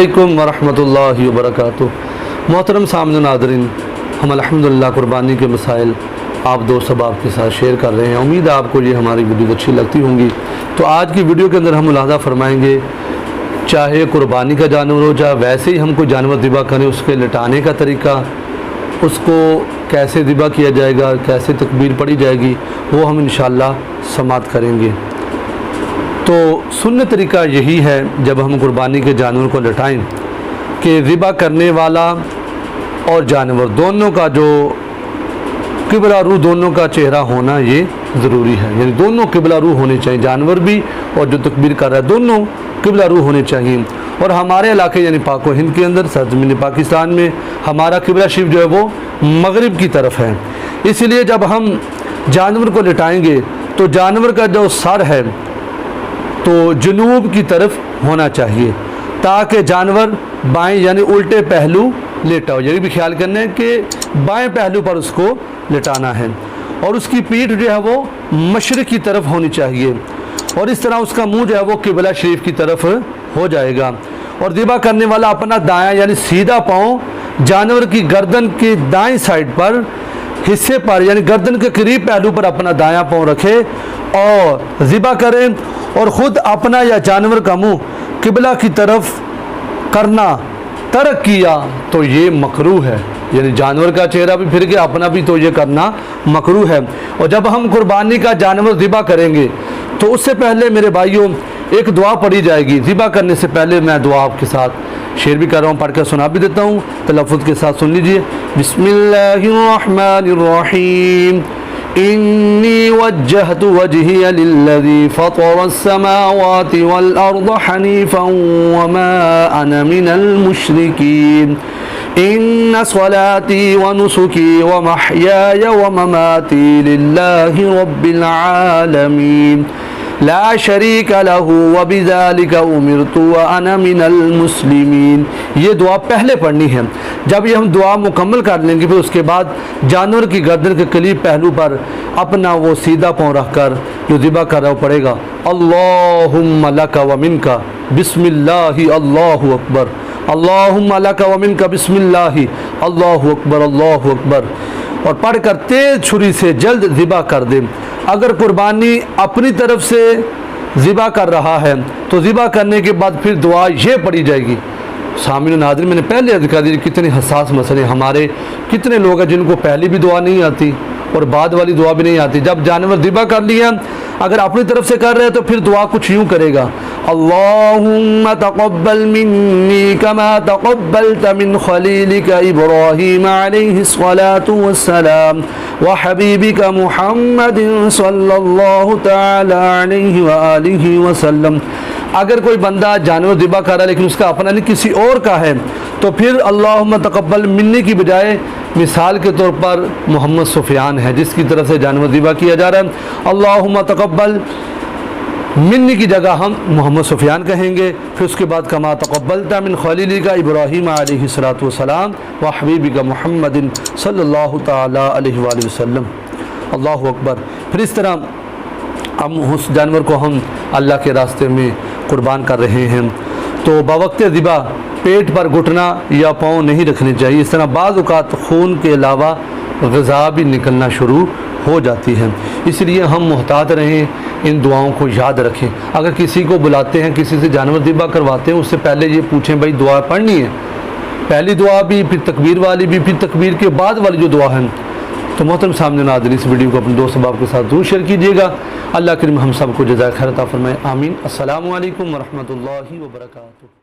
अलैकुम वरहमतुल्लाहि वबरकातुह। मोहतरम सामने नाज़रीन, हम अल्हम्दुलिल्लाह कुर्बानी के मसाइल आप दोस्त सब आपके साथ शेयर कर रहे हैं। उम्मीद है आपको ये हमारी वीडियो अच्छी लगती होंगी। तो आज की वीडियो के अंदर हम मुलाहज़ा फरमाएंगे, चाहे कुर्बानी का जानवर हो, चाहे वैसे ही हम कोई जानवर ज़िबा करें, उसके लिटाने का तरीका, उसको कैसे ज़िबा किया जाएगा, कैसे तकबीर पढ़ी जाएगी, वो हम इंशाअल्लाह समाअत करेंगे। तो सुन्नत तरीका यही है, जब हम कुर्बानी के जानवर को लिटाएं, कि ज़िबा करने वाला और जानवर दोनों का जो किबला रू, दोनों का चेहरा होना ये ज़रूरी है। यानी दोनों किबला रू होने चाहिए, जानवर भी और जो तकबीर कर रहा है, दोनों किबला रू होने चाहिए। और हमारे इलाके यानी पाक व हिंद के अंदर, सरज़मीन पाकिस्तान में हमारा किबला शरीफ जो है वो मगरिब की तरफ है। इसलिए जब हम जानवर को लिटाएंगे तो जानवर का जो सर है तो जनूब की तरफ होना चाहिए, ताकि जानवर बाएं यानी उल्टे पहलू लेटा हो। ये भी ख्याल करना है कि बाएं पहलू पर उसको लेटाना है। और उसकी पीठ जो है वो मशरिक़ की तरफ होनी चाहिए, और इस तरह उसका मुंह जो है वो किबला शरीफ की तरफ हो जाएगा। और ज़िबा करने वाला अपना दायां यानी सीधा पाँव जानवर की गर्दन के दाएं साइड पर हिस्से पर यानी गर्दन के करीब पहलू पर अपना दायां पाँव रखे और ज़िबा करें, और ख़ुद अपना या जानवर का मुंह किबला की तरफ करना तर्क किया तो ये मकरूह है। यानी जानवर का चेहरा भी फिर के अपना भी तो ये करना मकरूह है। और जब हम कुर्बानी का जानवर ज़िबा करेंगे तो उससे पहले मेरे भाइयों एक दुआ पढ़ी जाएगी। ज़िबा करने से पहले मैं दुआ आपके साथ शेयर भी कर रहा हूँ, पढ़ कर सुना भी देता हूँ, तलफ़्फ़ुज़ के साथ सुन लीजिए। बिस्मिल्लाहिर्रहमानिर्रहीम। इन्नी वज्जहतु वजहिय लिल्लज़ी फ़तरस्समावाति वल अर्ज़ हनीफ़न वमा अना मिनल मुश्रिकीन। इन्न स्वलाती व नुसुकी व महयाय व ममाती लिल्लाहि रब्बिल आलमीन ला शरीक लहू व बिज़ालिका उमिरतु व अना मिनल मुस्लिमीन। ये दुआ पहले पढ़नी है। जब ये हम दुआ मुकम्मल कर लेंगे, फिर उसके बाद जानवर की गर्दन के करीब पहलू पर अपना वो सीधा पाँव रख कर जो ज़िबा कर रहा हो पड़ेगा, अल्लाहुम्मा लका व मिनका बिस्मिल्लाहि अल्लाहु अकबर, अल्लाहुम्मा लका व मिनका बिस्मिल्लाहि अल्लाहु अकबर, अल्लाहु अकबर। और पढ़ कर तेज़ छुरी से जल्द ज़िबा कर दे। अगर कुर्बानी अपनी तरफ से ज़िबा कर रहा है तो ज़िबा करने के बाद फिर दुआ ये पढ़ी जाएगी। सामने नाज़रीन, मैंने पहले दिखा दी कितने हसास मसले हमारे, कितने लोग हैं जिनको पहली भी दुआ नहीं आती और बाद वाली दुआ भी नहीं आती। जब जानवर ज़िबा कर लिया, अगर अपनी तरफ से कर रहे हैं तो फिर दुआ कुछ यूँ करेगा, अल्लाहुम्मा तक़ब्बल मिन्नी कमा तक़ब्बलत मिन खलीलिका इब्राहीम अलैहिस्सलातु वस्सलाम व हबीबिका मुहम्मदिन सल्लल्लाहु तआला अलैहि व आलिहि वसल्लम। अगर कोई बंदा जानवर ज़िबा कर रहा है लेकिन उसका अपना नहीं किसी और का है, तो फिर अल्लाहुम्मा तक़ब्बल मिन्नी की बजाय मिसाल के तौर पर मोहम्मद सुफियान है जिसकी तरफ से जानवर ज़िबा किया जा रहा है, अल्लाहुम्मा तक़ब्बल मिन्नी की जगह हम मोहम्मद सुफियान कहेंगे। फिर उसके बाद कमा तक़ब्बलत मिन खलीलिका इब्राहीम अलैहिस्सलातु वस्सलाम व हबीबिका मुहम्मदिन सल्लल्लाहु तआला अलैहि वसल्लम। अल्लाहु अकबर। फिर इस तरह हम उस जानवर को हम अल्लाह के रास्ते में कुर्बान कर रहे हैं तो बवक्त ज़िबा पेट पर घुटना या पाँव नहीं रखने चाहिए। इस तरह बाज़ औक़ात खून के अलावा ग़िज़ा भी निकलना शुरू हो जाती है, इसलिए हम मुहतात रहें, इन दुआओं को याद रखें। अगर किसी को बुलाते हैं, किसी से जानवर ज़िबा करवाते हैं, उससे पहले ये पूछें भाई दुआ पढ़नी है, पहली दुआ भी, फिर तकबीर वाली भी, फिर तकबीर के बाद वाली जो दुआ है। तो मोहतरम सामने नाज़रीन, इस वीडियो को अपने दोस्त अहबाब के साथ ज़रूर शेयर कीजिएगा। अल्लाह करीम हम सबको जज़ाए खैर अता फरमाए। आमीन। अस्सलामु अलैकुम व रहमतुल्लाहि व बरकातुहू।